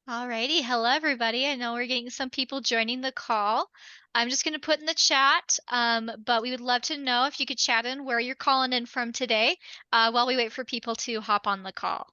Alrighty, hello everybody. I know we're getting some people joining the call. I'm just going to put in the chat, but we would love to know if you could chat in where you're calling in from today, while we wait for people to hop on the call.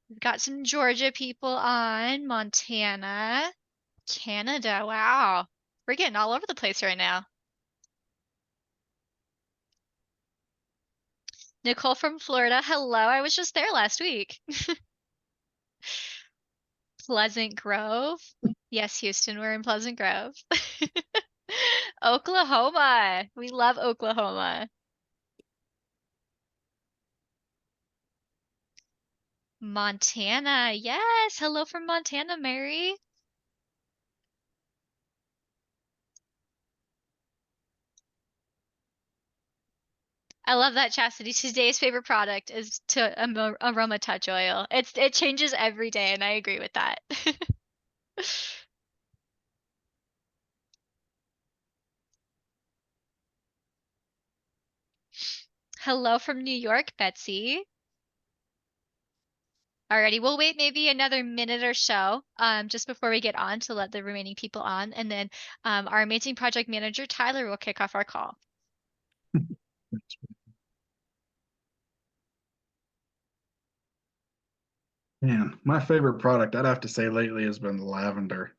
We've got some Georgia people on, Montana, Canada. Wow, we're getting all over the place right now. Nicole from Florida, hello. I was just there last week. Pleasant Grove. Yes, Houston, we're in Pleasant Grove. Oklahoma. We love Oklahoma. Montana. Yes. Hello from Montana, Mary. I love that, Chastity. Today's favorite product is to aroma touch oil. It changes every day, and I agree with that. Hello from New York, Betsy. Alrighty, we'll wait maybe another minute or so, just before we get on to let the remaining people on, and then our amazing project manager, Tyler, will kick off our call. Man, my favorite product I'd have to say lately has been the lavender.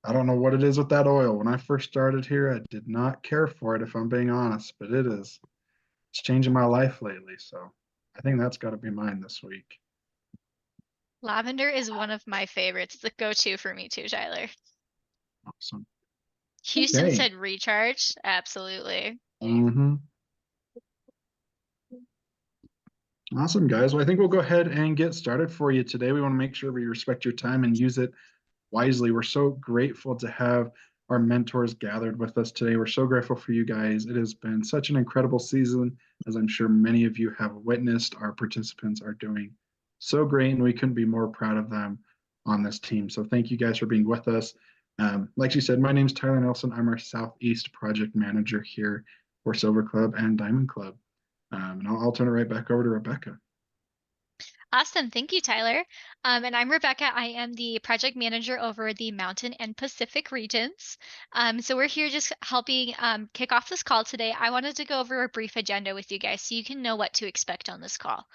I don't know what it is with that oil. When I first started here, I did not care for it, if I'm being honest, but it's changing my life lately. So I think that's got to be mine this week. Lavender is one of my favorites. It's a go-to for me too, Tyler. Awesome. Houston Okay. said recharge. Absolutely. hmm Awesome, guys. Well, I think we'll go ahead and get started for you today. We want to make sure we respect your time and use it wisely. We're so grateful to have our mentors gathered with us today. We're so grateful for you guys. It has been such an incredible season, as I'm sure many of you have witnessed. Our participants are doing so great, and we couldn't be more proud of them on this team. So thank you guys for being with us. Like she said, my name is Tyler Nelson. I'm our Southeast project manager here for Silver Club and Diamond Club. And I'll turn it right back over to Rebecca. Awesome. Thank you, Tyler. And I'm Rebecca. I am the project manager over the Mountain and Pacific regions. So we're here just helping kick off this call today. I wanted to go over a brief agenda with you guys so you can know what to expect on this call.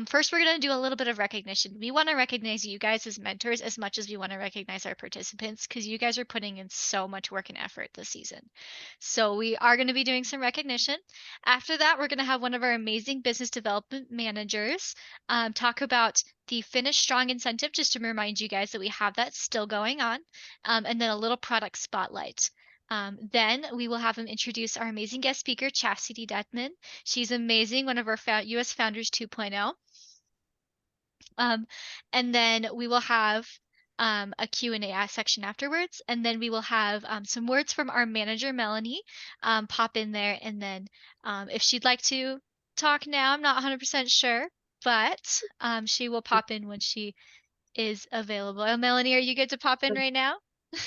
First, we're going to do a little bit of recognition. We want to recognize you guys as mentors as much as we want to recognize our participants because you guys are putting in so much work and effort this season. So we are going to be doing some recognition. After that, we're going to have one of our amazing business development managers talk about the Finish Strong incentive, just to remind you guys that we have that still going on, and then a little product spotlight. Then we will have him introduce our amazing guest speaker, Chasity Dedman. She's amazing, one of our US Founders 2.0. And then we will have a Q&A section afterwards. And then we will have some words from our manager, Melanie, pop in there. And then if she'd like to talk now, I'm not 100% sure, but she will pop in when she is available. Melanie, are you good to pop in right now?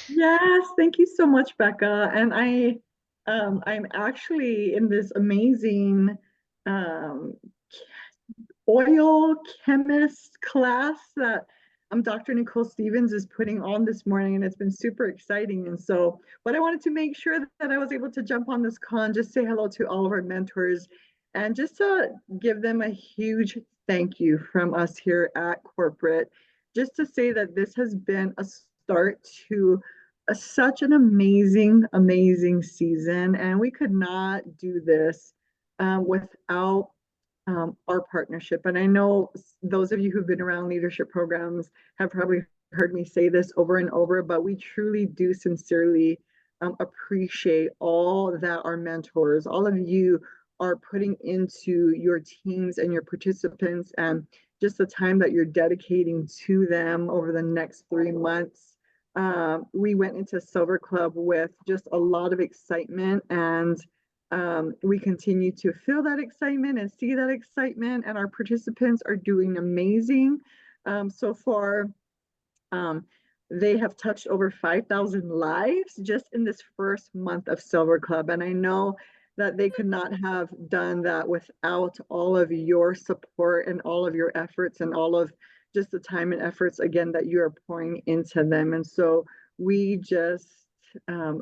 Yes, thank you so much, Becca. And I'm actually in this amazing um, oil chemist class that Dr. Nicole Stevens is putting on this morning, and it's been super exciting. And so, but I wanted to make sure that I was able to jump on this call and just say hello to all of our mentors and just to give them a huge thank you from us here at corporate. Just to say that this has been a start to such an amazing season, and we could not do this without our partnership. And I know those of you who've been around leadership programs have probably heard me say this over and over, but we truly do sincerely appreciate all that our mentors, all of you are putting into your teams and your participants, and just the time that you're dedicating to them over the next 3 months. We went into Silver Club with just a lot of excitement and we continue to feel that excitement and see that excitement, and our participants are doing amazing so far. They have touched over 5,000 lives just in this first month of Silver Club. And I know that they could not have done that without all of your support and all of your efforts and all of just the time and efforts, again, that you are pouring into them. And so we just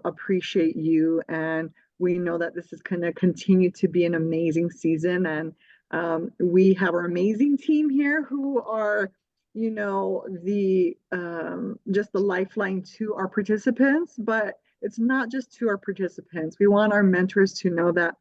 appreciate you. And we know that this is going to continue to be an amazing season. And we have our amazing team here who are the just the lifeline to our participants, but it's not just to our participants. We want our mentors to know that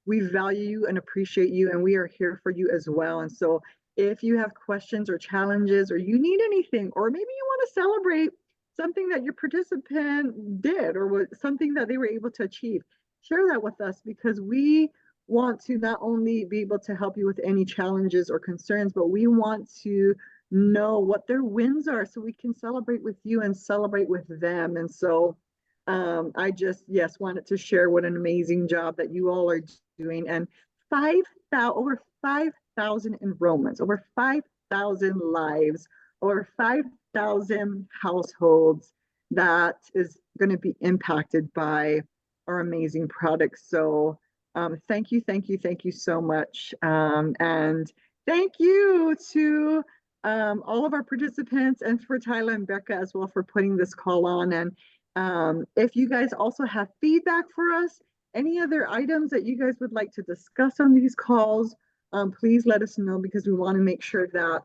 we value you and appreciate you, and we are here for you as well. And so if you have questions or challenges, or you need anything, or maybe you want to celebrate something that your participant did, or was something that they were able to achieve, share that with us, because we want to not only be able to help you with any challenges or concerns, but we want to know what their wins are so we can celebrate with you and celebrate with them. And so I just, yes, wanted to share what an amazing job that you all are doing. And 5,000, over 5,000 enrollments, over 5,000 lives, over 5,000 households that is going to be impacted by our amazing products. So thank you, thank you, thank you so much. And thank you to all of our participants, and for Tyler and Becca as well for putting this call on. And if you guys also have feedback for us, any other items that you guys would like to discuss on these calls, please let us know, because we want to make sure that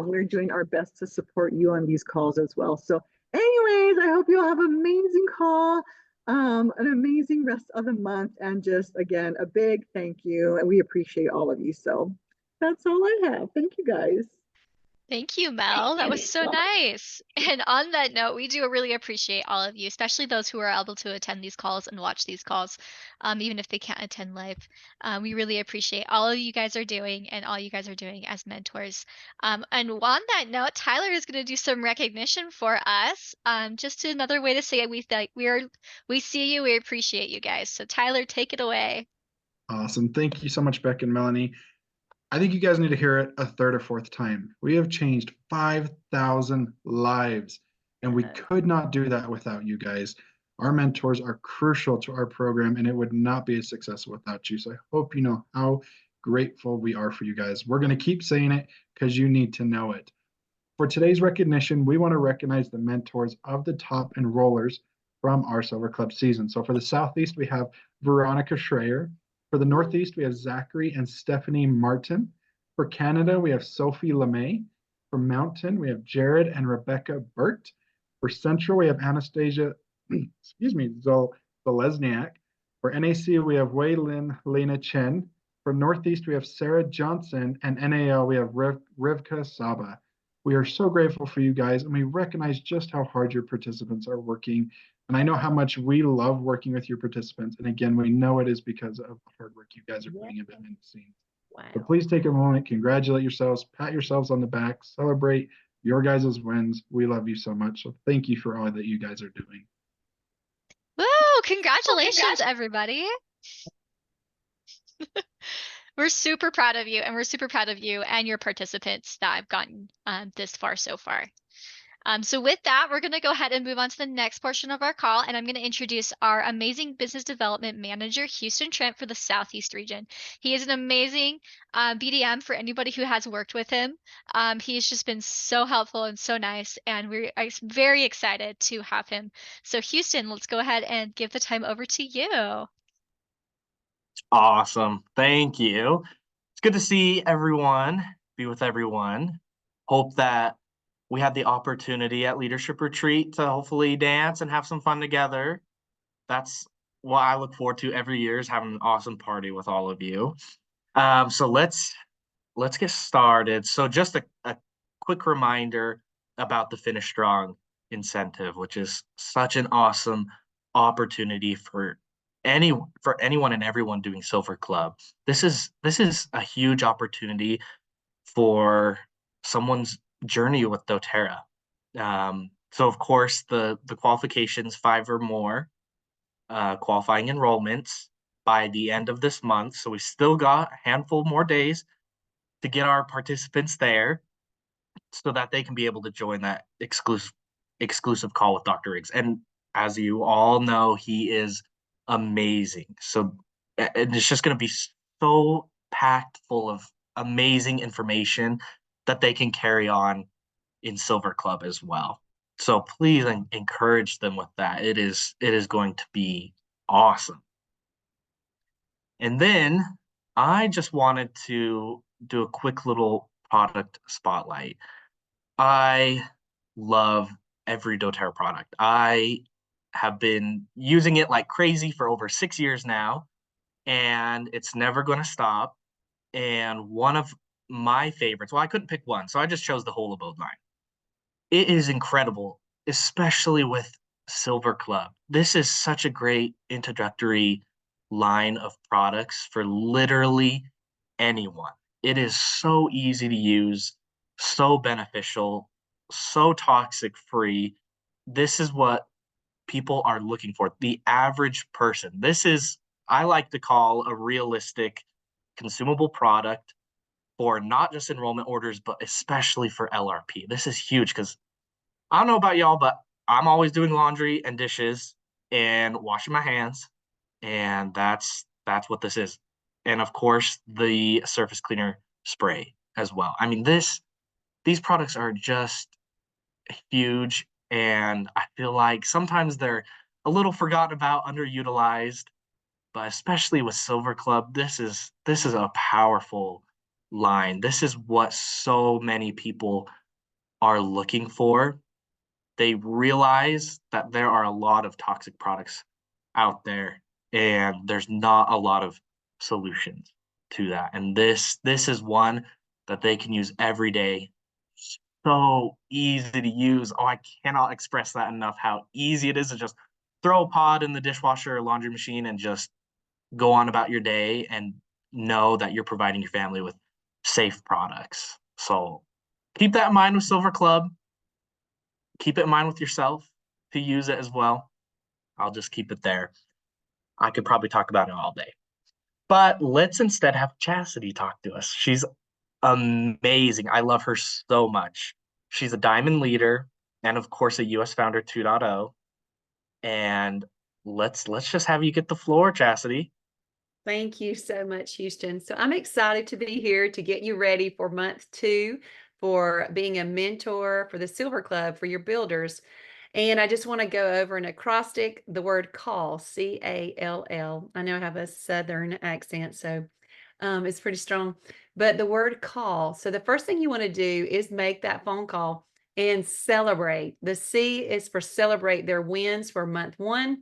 we're doing our best to support you on these calls as well. So anyways, I hope you'll have an amazing call, an amazing rest of the month, and just, again, a big thank you. And we appreciate all of you. So that's all I have. Thank you, guys. Thank you, Mel. That was so nice. And on that note, we do really appreciate all of you, especially those who are able to attend these calls and watch these calls, even if they can't attend live. We really appreciate all of you guys are doing and all you guys are doing as mentors. And on that note, Tyler is going to do some recognition for us. Just another way to say it, we see you, we appreciate you guys. So Tyler, take it away. Awesome. Thank you so much, Beck and Melanie. I think you guys need to hear it a third or fourth time. We have changed 5,000 lives, and we could not do that without you guys. Our mentors are crucial to our program, and it would not be a success without you. So I hope you know how grateful we are for you guys. We're going to keep saying it because you need to know it. For today's recognition, we want to recognize the mentors of the top enrollers from our Silver Club season. So for the Southeast, we have Veronica Schreier. For the Northeast, we have Zachary and Stephanie Martin. For Canada, we have Sophie LeMay. For Mountain, we have Jared and Rebecca Burt. For Central, we have Anastasia, Zalesniak. For NAC, we have Wei Lin Lena Chen. For Northeast, we have Sarah Johnson. And NAL, we have Rivka Saba. We are so grateful for you guys, and we recognize just how hard your participants are working. And I know how much we love working with your participants. And again, we know it is because of the hard work you guys are putting in behind the scenes. Wow. So please take a moment, congratulate yourselves, pat yourselves on the back, celebrate your guys' wins. We love you so much. So thank you for all that you guys are doing. Woo! Congratulations, everybody. We're super proud of you, and we're super proud of you and your participants that have gotten this far so far. So with that, we're going to go ahead and move on to the next portion of our call, and I'm going to introduce our amazing business development manager, Houston Trent, for the Southeast region. He is an amazing BDM for anybody who has worked with him. He's just been so helpful and so nice, and we're very excited to have him. So Houston, let's go ahead and give the time over to you. Awesome. Thank you. It's good to see everyone, be with everyone. Hope that we had the opportunity at Leadership Retreat to hopefully dance and have some fun together. That's what I look forward to every year, is having an awesome party with all of you. So let's get started. So just a quick reminder about the Finish Strong incentive, which is such an awesome opportunity for anyone and everyone doing Silver Club. This is a huge opportunity for someone's journey with doTERRA. So of course the qualifications, 5 or more qualifying enrollments, by the end of this month. So we still got a handful more days to get our participants there so that they can be able to join that exclusive call with Dr. Riggs. And as you all know, he is amazing. So and it's just going to be so packed full of amazing information that they can carry on in Silver Club as well. So please encourage them with that. It is going to be awesome. And then I just wanted to do a quick little product spotlight. I love every doTERRA product. I have been using it like crazy for over 6 years now, and it's never going to stop. And one of my favorites, well, I couldn't pick one, so I just chose the whole abode line. It is incredible, especially with Silver Club. This is such a great introductory line of products for literally anyone. It is so easy to use, so beneficial, so toxic free. This is what people are looking for. The average person. This is, I like to call, a realistic consumable product for not just enrollment orders, but especially for LRP. This is huge because I don't know about y'all, but I'm always doing laundry and dishes and washing my hands, and that's what this is. And of course, the surface cleaner spray as well. I mean, these products are just huge, and I feel like sometimes they're a little forgotten about, underutilized, but especially with Silver Club, this is a powerful line. This is what so many people are looking for. They realize that there are a lot of toxic products out there, and there's not a lot of solutions to that. And this is one that they can use every day. So easy to use. Oh, I cannot express that enough, how easy it is to just throw a pod in the dishwasher or laundry machine and just go on about your day and know that you're providing your family with safe products. So keep that in mind with Silver Club. Keep it in mind with yourself to use it as well. I'll just keep it there. I could probably talk about it all day. But let's instead have Chasity talk to us. She's amazing. I love her so much. She's a diamond leader and of course a US founder 2.0. And let's just have you get the floor, Chasity. Thank you so much, Houston. So I'm excited to be here to get you ready for month 2 for being a mentor for the Silver Club for your builders. And I just want to go over an acrostic, the word call, C-A-L-L. I know I have a Southern accent, so it's pretty strong. But the word call. So the first thing you want to do is make that phone call and celebrate. The C is for celebrate their wins for month 1.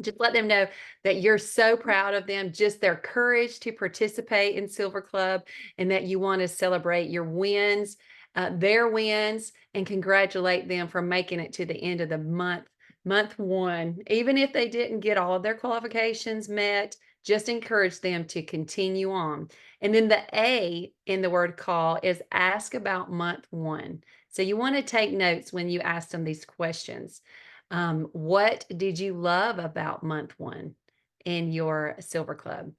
Just let them know that you're so proud of them, just their courage to participate in Silver Club, and that you want to celebrate your wins, their wins, and congratulate them for making it to the end of the month, month 1. Even if they didn't get all of their qualifications met, just encourage them to continue on. And then the A in the word call is ask about month 1. So you want to take notes when you ask them these questions. What did you love about month 1 in your Silver Club?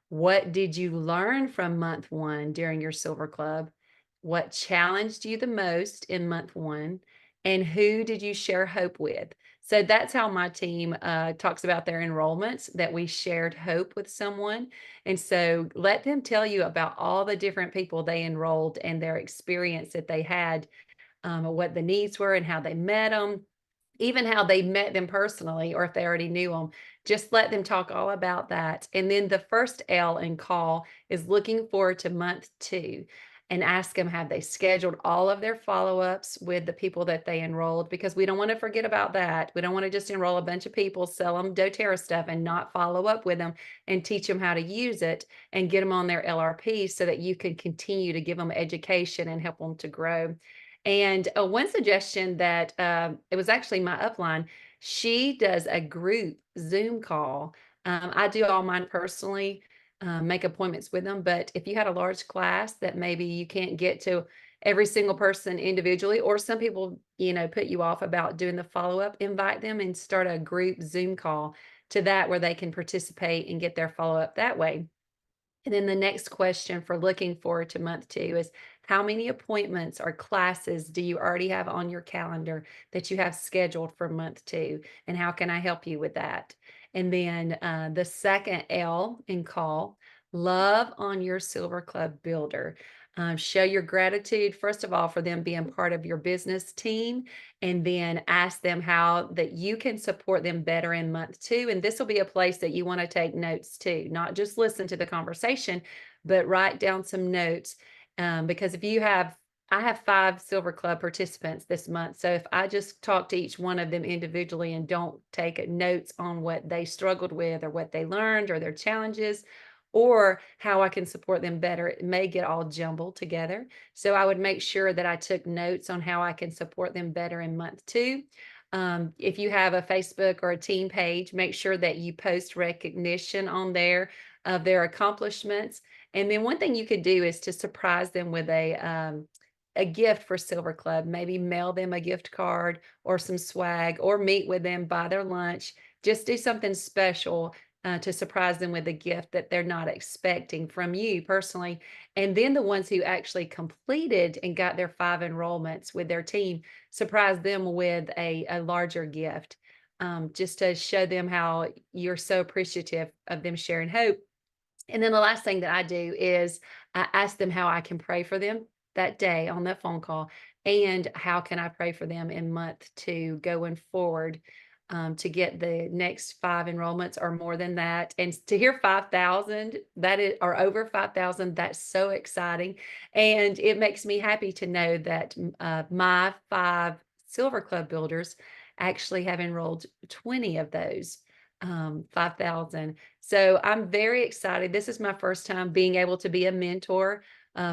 What did you learn from month 1 during your Silver Club? What challenged you the most in month 1? And who did you share hope with? So that's how my team talks about their enrollments, that we shared hope with someone. And so let them tell you about all the different people they enrolled and their experience that they had, what the needs were and how they met them, even how they met them personally, or if they already knew them. Just let them talk all about that. And then the first L in call is looking forward to month 2, and ask them, have they scheduled all of their follow-ups with the people that they enrolled? Because we don't want to forget about that. We don't want to just enroll a bunch of people, sell them doTERRA stuff, and not follow up with them and teach them how to use it and get them on their LRP so that you can continue to give them education and help them to grow. And one suggestion that it was actually my upline, she does a group Zoom call. I do all mine personally, make appointments with them. But if you had a large class that maybe you can't get to every single person individually, or some people, put you off about doing the follow-up, invite them and start a group Zoom call. to that where they can participate and get their follow-up that way. And then the next question for looking forward to month 2 is, how many appointments or classes do you already have on your calendar that you have scheduled for month 2? And how can I help you with that? And then the second L in call, love on your Silver Club builder. Show your gratitude, first of all, for them being part of your business team, and then ask them how that you can support them better in month 2. And this will be a place that you want to take notes too, not just listen to the conversation, but write down some notes. Because if you have, I have 5 Silver Club participants this month. So if I just talk to each one of them individually and don't take notes on what they struggled with or what they learned or their challenges, or how I can support them better, it may get all jumbled together. So I would make sure that I took notes on how I can support them better in month 2. If you have a Facebook or a team page, make sure that you post recognition on there of their accomplishments. And then one thing you could do is to surprise them with a gift for Silver Club. Maybe mail them a gift card or some swag, or meet with them, buy their lunch. Just do something special to surprise them with a gift that they're not expecting from you personally. And then the ones who actually completed and got their 5 enrollments with their team, surprise them with a larger gift, just to show them how you're so appreciative of them sharing hope. And then the last thing that I do is I ask them how I can pray for them that day on that phone call, and how can I pray for them in month 2 going forward, to get the next 5 enrollments or more than that. And to hear 5,000, that is, or over 5,000, that's so exciting. And it makes me happy to know that my 5 Silver Club builders actually have enrolled 20 of those 5,000. So I'm very excited. This is my first time being able to be a mentor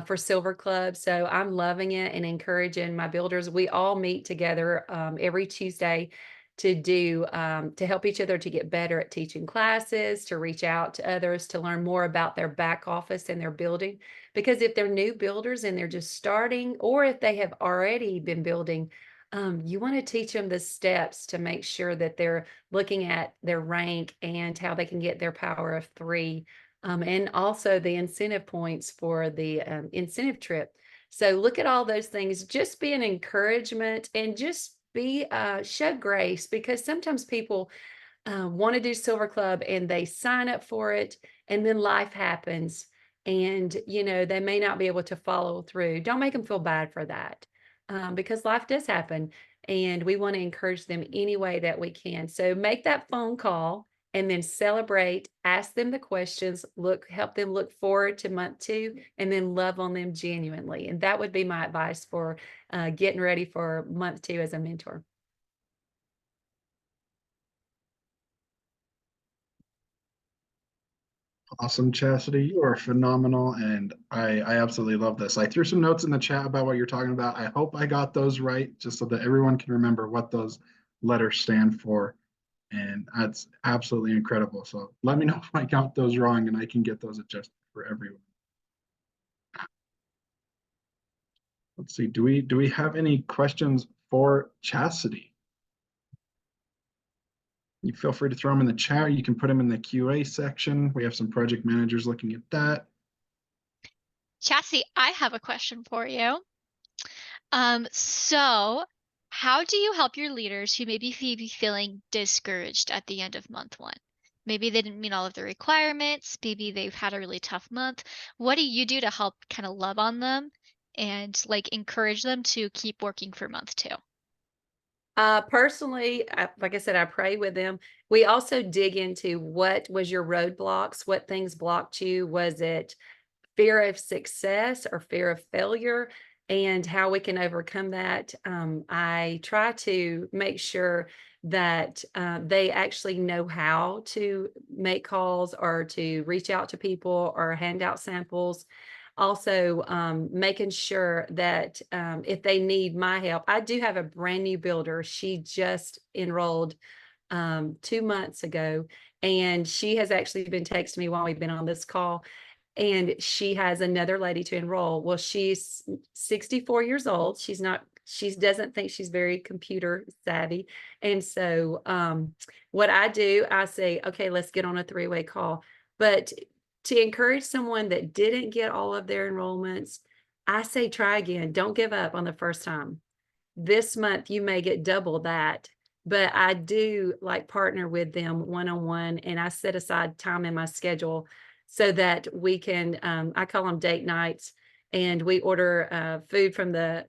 for Silver Club. So I'm loving it and encouraging my builders. We all meet together every Tuesday to do to help each other to get better at teaching classes, to reach out to others, to learn more about their back office and their building. Because if they're new builders and they're just starting, or if they have already been building, you want to teach them the steps to make sure that they're looking at their rank and how they can get their power of 3, and also the incentive points for the incentive trip. So look at all those things, just be an encouragement, and just be show grace, because sometimes people want to do Silver Club and they sign up for it, and then life happens, and they may not be able to follow through. Don't make them feel bad for that, because life does happen, and we want to encourage them any way that we can. So make that phone call and then celebrate, ask them the questions, help them look forward to month 2, and then love on them genuinely. And that would be my advice for getting ready for month 2 as a mentor. Awesome, Chastity. You are phenomenal, and I absolutely love this. I threw some notes in the chat about what you're talking about. I hope I got those right, just so that everyone can remember what those letters stand for. And that's absolutely incredible. So let me know if I got those wrong, and I can get those adjusted for everyone. Let's see. Do we have any questions for Chastity? You feel free to throw them in the chat. You can put them in the QA section. We have some project managers looking at that. Chassie, I have a question for you. So how do you help your leaders who maybe be feeling discouraged at the end of month 1? Maybe they didn't meet all of the requirements. Maybe they've had a really tough month. What do you do to help kind of love on them and like encourage them to keep working for month 2? Personally, like I said, I pray with them. We also dig into what was your roadblocks, what things blocked you. Was it fear of success or fear of failure, and how we can overcome that? I try to make sure that they actually know how to make calls or to reach out to people or hand out samples. Also, making sure that if they need my help, I do have a brand new builder. She just enrolled 2 months ago, and she has actually been texting me while we've been on this call, and she has another lady to enroll. Well, she's 64 years old. She's not She doesn't think she's very computer savvy. And so what I do, I say, okay, let's get on a three-way call. But to encourage someone that didn't get all of their enrollments, I say try again. Don't give up on the first time. This month you may get double that, but I do like partner with them one-on-one, and I set aside time in my schedule so that we can, I call them date nights, and we order food from the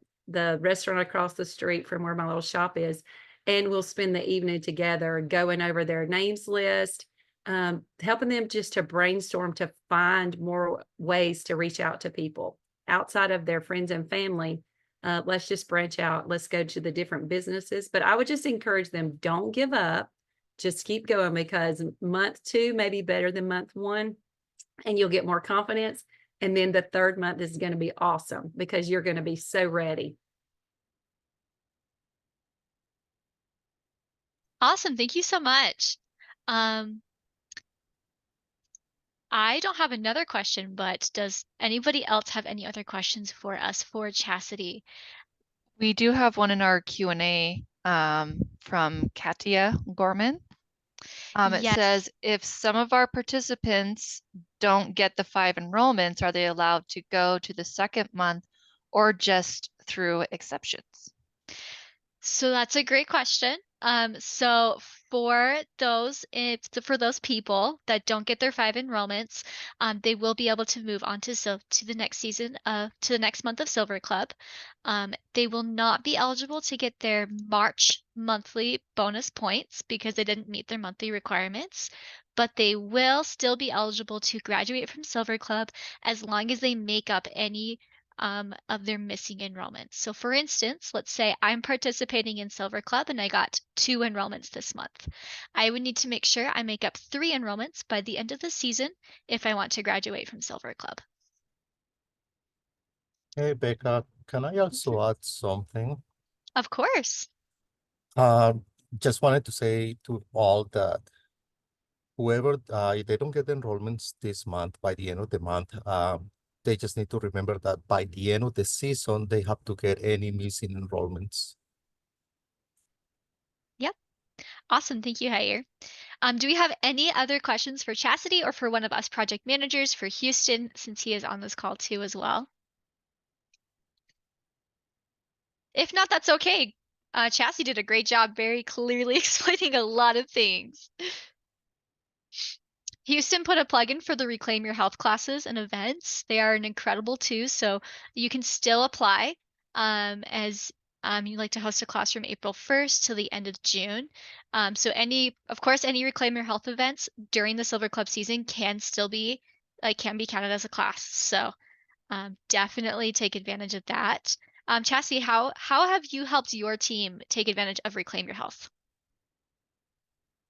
restaurant across the street from where my little shop is, and we'll spend the evening together going over their names list, helping them just to brainstorm to find more ways to reach out to people outside of their friends and family. Let's just branch out. Let's go to the different businesses. But I would just encourage them, don't give up. Just keep going, because month 2 may be better than month 1, and you'll get more confidence. And then the third month is going to be awesome because you're going to be so ready. Awesome. Thank you so much. I don't have another question, but does anybody else have any other questions for us for Chasity? We do have one in our Q&A from Katia Gorman. It Yes. says, if some of our participants don't get the 5 enrollments, are they allowed to go to the second month or just through exceptions? So that's a great question. So for those people that don't get their 5 enrollments, they will be able to move on to the next season, to the next month of Silver Club. They will not be eligible to get their March monthly bonus points because they didn't meet their monthly requirements, but they will still be eligible to graduate from Silver Club as long as they make up any of their missing enrollments. So for instance, let's say I'm participating in Silver Club and I got 2 enrollments this month. I would need to make sure I make up 3 enrollments by the end of the season if I want to graduate from Silver Club. Hey, Becca, can I also add something? Of course. Just wanted to say to all that whoever if they don't get enrollments this month, by the end of the month, they just need to remember that by the end of the season, they have to get any missing enrollments. Yep. Awesome. Thank you, Jair. Do we have any other questions for Chasity or for one of us project managers for Houston, since he is on this call too as well? If not, that's okay. Chasity did a great job very clearly explaining a lot of things. Houston put a plug-in for the Reclaim Your Health classes and events. They are an incredible too, so you can still apply as you'd like to host a class from April 1st till the end of June. So of course, any Reclaim Your Health events during the Silver Club season can be counted as a class. So definitely take advantage of that. Chassie, how have you helped your team take advantage of Reclaim Your Health?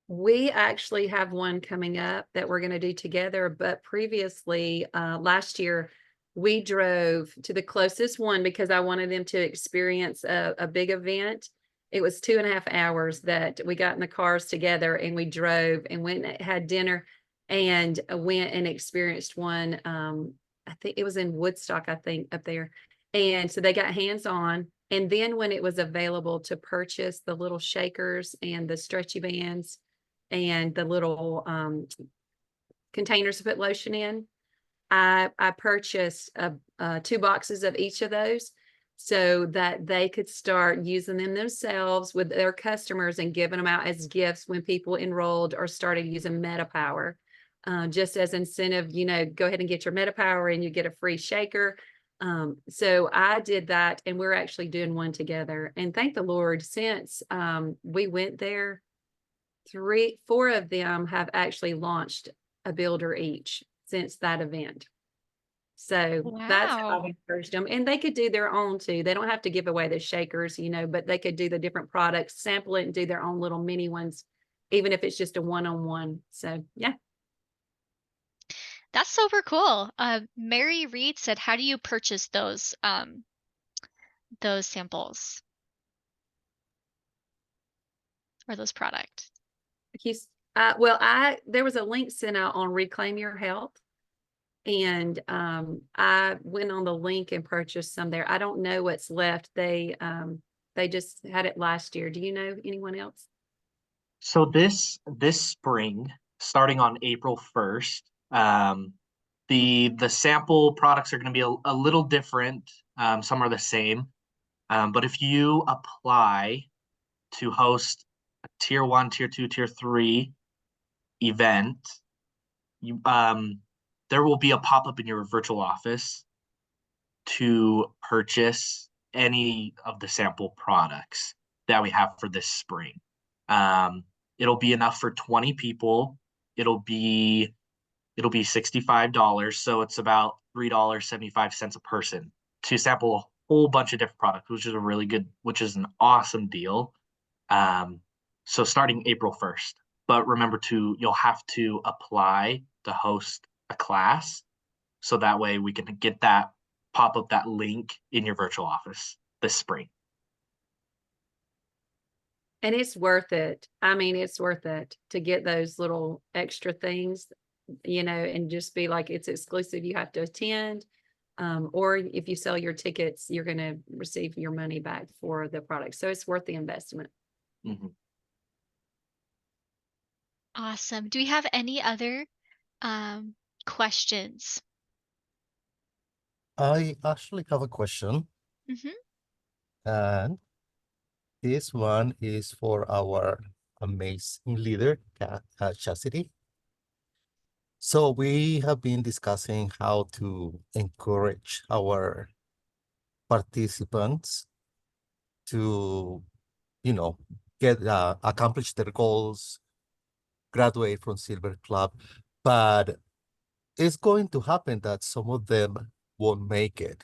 We actually have one coming up that we're going to do together, but previously, last year, we drove to the closest one because I wanted them to experience a big event. It was 2.5 hours that we got in the cars together, and we drove and went and had dinner and went and experienced one. I think it was in Woodstock, I think, up there. And so they got hands-on. And then when it was available to purchase the little shakers and the stretchy bands and the little containers to put lotion in, I purchased 2 boxes of each of those so that they could start using them themselves with their customers and giving them out as gifts when people enrolled or started using MetaPower. Just as incentive, go ahead and get your MetaPower and you get a free shaker. So I did that, and we're actually doing one together. And thank the Lord, since we went there, 4 of them have actually launched a builder each since that event. So that's how I've encouraged them. And they could do their own too. They don't have to give away the shakers, but they could do the different products, sample it, and do their own little mini ones, even if it's just a one-on-one. So yeah. That's super cool. Mary Reed said, how do you purchase those samples or those products? Well, there was a link sent out on Reclaim Your Health. And I went on the link and purchased some there. I don't know what's left. They just had it last year. Do you know anyone else? So this spring, starting on April 1st, the sample products are going to be a little different. Some are the same. But if you apply to host a tier 1, tier 2, tier 3 event, you there will be a pop-up in your virtual office to purchase any of the sample products that we have for this spring. It'll be enough for 20 people. It'll be $65, so it's about $3.75 a person to sample a whole bunch of different products, which is an awesome deal. So starting April 1st. But remember you'll have to apply to host a class, so that way we can get that pop up that link in your virtual office this spring. And it's worth it. I mean, it's worth it to get those little extra things, and just be like, it's exclusive. You have to attend. Or if you sell your tickets, you're going to receive your money back for the product. So it's worth the investment. Mm-hmm. Awesome. Do we have any other questions? I actually have a question, Mm-hmm. and this one is for our amazing leader, Chasity. So we have been discussing how to encourage our participants to, get accomplish their goals, graduate from Silver Club, but it's going to happen that some of them won't make it.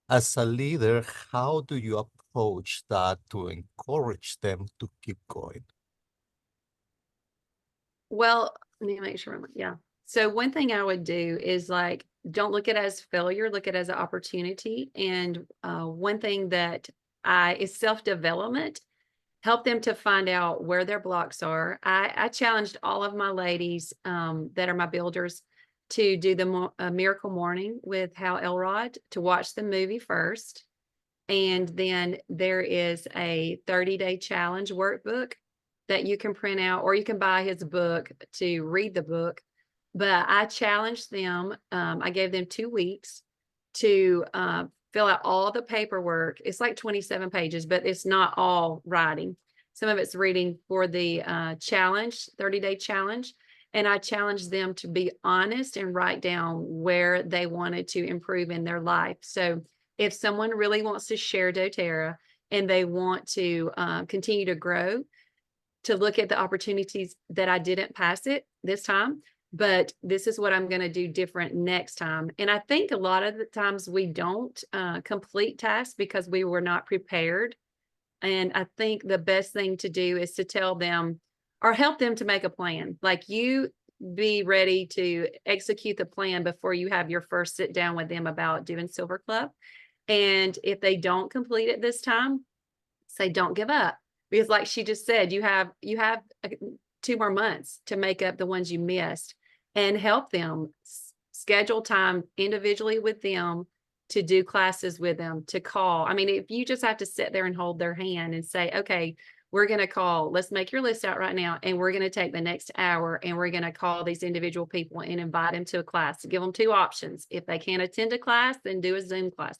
As a leader, how do you approach that to encourage them to keep going? Well, let me make sure. Yeah. So one thing I would do is don't look at it as failure, look at it as an opportunity. And one thing that is self-development. Help them to find out where their blocks are. I challenged all of my ladies that are my builders to do the Miracle Morning with Hal Elrod, to watch the movie first. And then there is a 30-day challenge workbook that you can print out, or you can buy his book to read the book. But I challenged them. I gave them 2 weeks to fill out all the paperwork. It's like 27 pages, but it's not all writing. Some of it's reading for the challenge, 30-day challenge. And I challenged them to be honest and write down where they wanted to improve in their life. So if someone really wants to share doTERRA and they want to continue to grow, to look at the opportunities that I didn't pass it this time, but this is what I'm going to do different next time. And I think a lot of the times we don't complete tasks because we were not prepared. And I think the best thing to do is to tell them or help them to make a plan. Like, you be ready to execute the plan before you have your first sit down with them about doing Silver Club. And if they don't complete it this time, say, don't give up. Because like she just said, you have 2 more months to make up the ones you missed, and help them schedule time individually with them to do classes with them, to call. I mean, if you just have to sit there and hold their hand and say, okay, we're going to call, let's make your list out right now. And we're going to take the next hour and we're going to call these individual people and invite them to a class, to give them 2 options. If they can't attend a class, then do a Zoom class.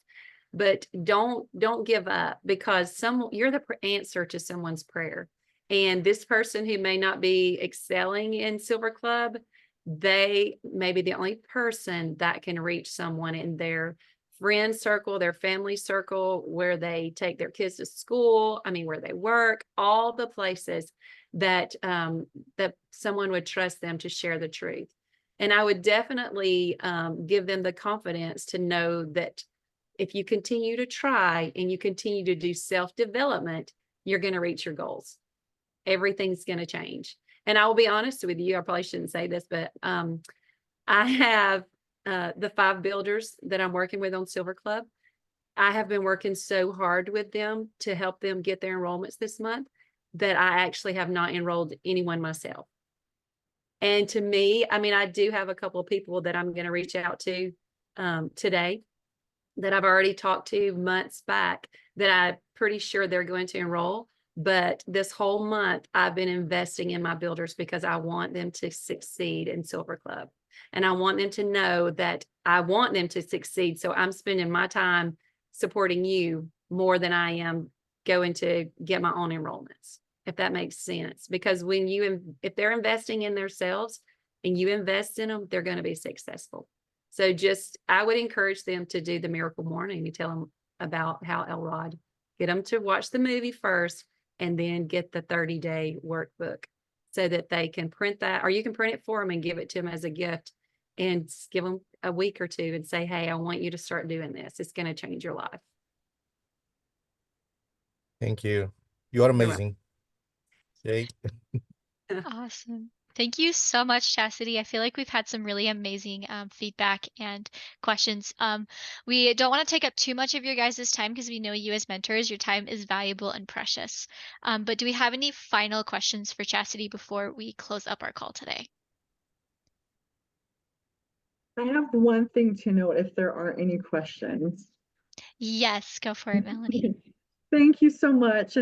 But don't give up, because you're the answer to someone's prayer. And this person who may not be excelling in Silver Club, they may be the only person that can reach someone in their friend circle, their family circle, where they take their kids to school, where they work, all the places that that someone would trust them to share the truth. And I would definitely give them the confidence to know that if you continue to try and you continue to do self-development, you're going to reach your goals. Everything's going to change. And I will be honest with you, I probably shouldn't say this, but I have the 5 builders that I'm working with on Silver Club. I have been working so hard with them to help them get their enrollments this month that I actually have not enrolled anyone myself. And to me, I mean, I do have a couple of people that I'm going to reach out to today that I've already talked to months back that I'm pretty sure they're going to enroll. But this whole month, I've been investing in my builders because I want them to succeed in Silver Club. And I want them to know that I want them to succeed. So I'm spending my time supporting you more than I am going to get my own enrollments, if that makes sense. Because when if they're investing in themselves and you invest in them, they're going to be successful. So I would encourage them to do the Miracle Morning. You tell them about how Elrod, get them to watch the movie first and then get the 30-day workbook so that they can print that, or you can print it for them and give it to them as a gift and give them a week or two and say, hey, I want you to start doing this. It's going to change your life. Thank you. You are amazing. Yay. Awesome. Thank you so much, Chasity. I feel like we've had some really amazing feedback and questions. We don't want to take up too much of your guys' time because we know you as mentors, your time is valuable and precious. But do we have any final questions for Chasity before we close up our call today? I have one thing to note if there aren't any questions. Yes, go for it, Melanie. Thank you so much.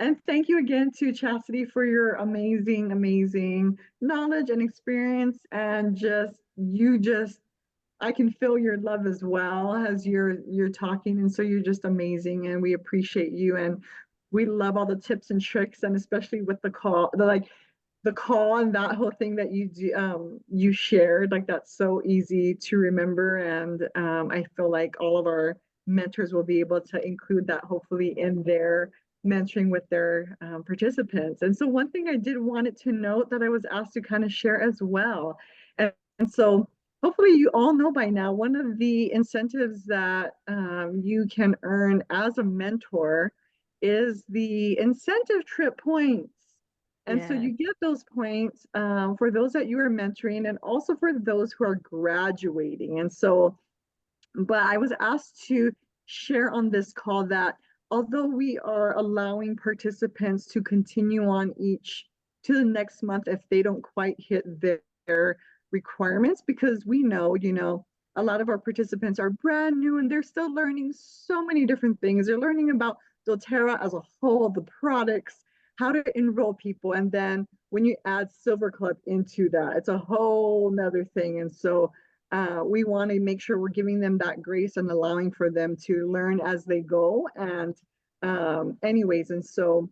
And thank you again to Chasity for your amazing, amazing knowledge and experience. And I can feel your love as well as you're talking. And so you're just amazing. And we appreciate you. And we love all the tips and tricks, and especially with the call, the call and that whole thing that you shared, like that's so easy to remember. And I feel like all of our mentors will be able to include that hopefully in their mentoring with their participants. And so one thing I did wanted to note that I was asked to kind of share as well. And so hopefully you all know by now, one of the incentives that you can earn as a mentor is the incentive trip points. And so you get those points for those that you are mentoring and also for those who are graduating. And so, but I was asked to share on this call that although we are allowing participants to continue on to the next month if they don't quite hit their requirements, because we know, a lot of our participants are brand new and they're still learning so many different things. They're learning about doTERRA as a whole, the products, how to enroll people. And then when you add Silver Club into that, it's a whole nother thing. And so we want to make sure we're giving them that grace and allowing for them to learn as they go. And anyways, and so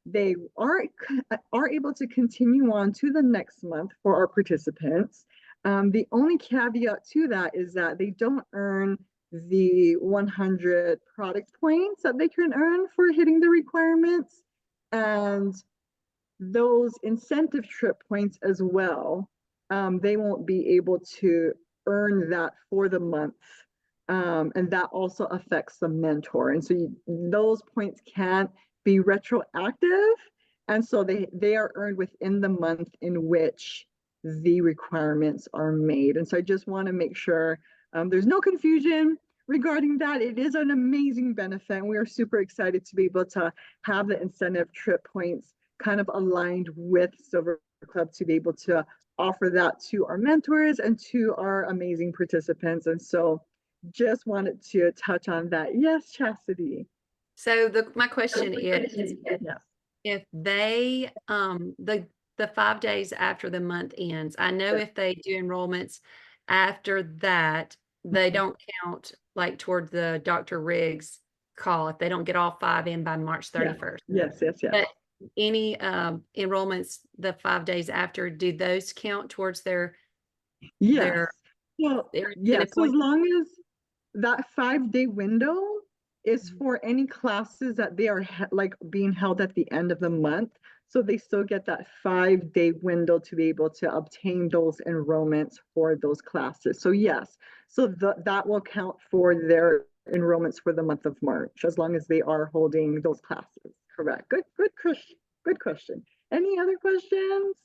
they are able to continue on to the next month for our participants. The only caveat to that is that they don't earn the 100 product points that they can earn for hitting the requirements, and those incentive trip points as well. They won't be able to earn that for the month. And that also affects the mentor. And so those points can't be retroactive. And so they are earned within the month in which the requirements are made. And so I just want to make sure there's no confusion regarding that. It is an amazing benefit. And we are super excited to be able to have the incentive trip points kind of aligned with Silver Club to be able to offer that to our mentors and to our amazing participants. And so just wanted to touch on that. Yes, Chasity. So my question is, yes. If they, the 5 days after the month ends, I know if they do enrollments after that, they don't count like toward the Dr. Riggs call if they don't get all 5 in by March 31st. Yes. But any enrollments the 5 days after, do those count towards their yes so as long as that 5-day window is for any classes that they are like being held at the end of the month, so they still get that 5-day window to be able to obtain those enrollments for those classes. So yes, so that will count for their enrollments for the month of March as long as they are holding those classes. Correct. Good question. Any other questions?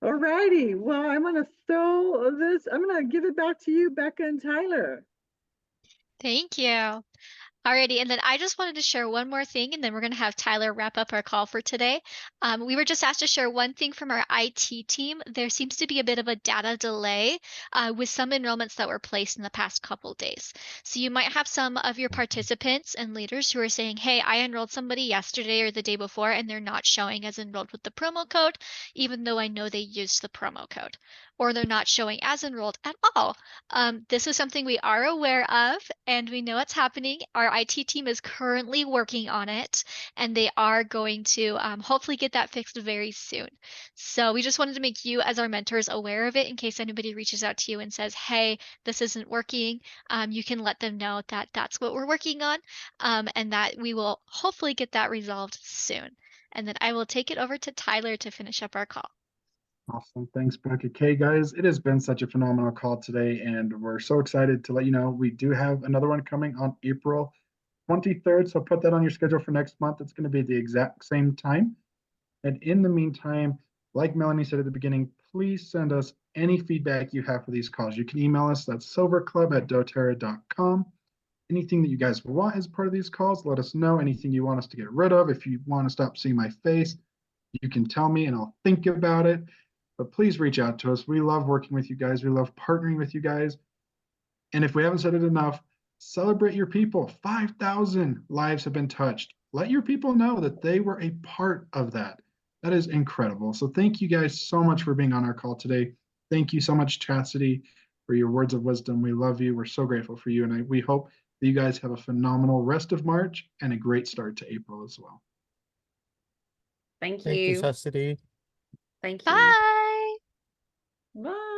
All righty. Well, I'm going to give it back to you, Becca and Tyler. Thank you. Alrighty, and then I just wanted to share one more thing, and then we're going to have Tyler wrap up our call for today. We were just asked to share one thing from our IT team. There seems to be a bit of a data delay with some enrollments that were placed in the past couple days. So you might have some of your participants and leaders who are saying, hey, I enrolled somebody yesterday or the day before, and they're not showing as enrolled with the promo code, even though I know they used the promo code. Or they're not showing as enrolled at all. This is something we are aware of, and we know it's happening. Our IT team is currently working on it, and they are going to hopefully get that fixed very soon. So we just wanted to make you, as our mentors, aware of it in case anybody reaches out to you and says, hey, this isn't working. You can let them know that that's what we're working on, and that we will hopefully get that resolved soon. And then I will take it over to Tyler to finish up our call. Awesome. Thanks, Becca. Okay, guys, it has been such a phenomenal call today, and we're so excited to let you know we do have another one coming on April 23rd. So put that on your schedule for next month. It's going to be the exact same time. And in the meantime, like Melanie said at the beginning, please send us any feedback you have for these calls. You can email us, that's silverclub@doterra.com. Anything that you guys want as part of these calls, let us know. Anything you want us to get rid of. If you want to stop seeing my face, you can tell me and I'll think about it. But please reach out to us. We love working with you guys. We love partnering with you guys. And if we haven't said it enough, celebrate your people. 5,000 lives have been touched. Let your people know that they were a part of that. That is incredible. So thank you guys so much for being on our call today. Thank you so much, Chasity, for your words of wisdom. We love you. We're so grateful for you. And we hope that you guys have a phenomenal rest of March and a great start to April as well. Thank Thank you, you. Chastity. Thank you. Bye. Bye.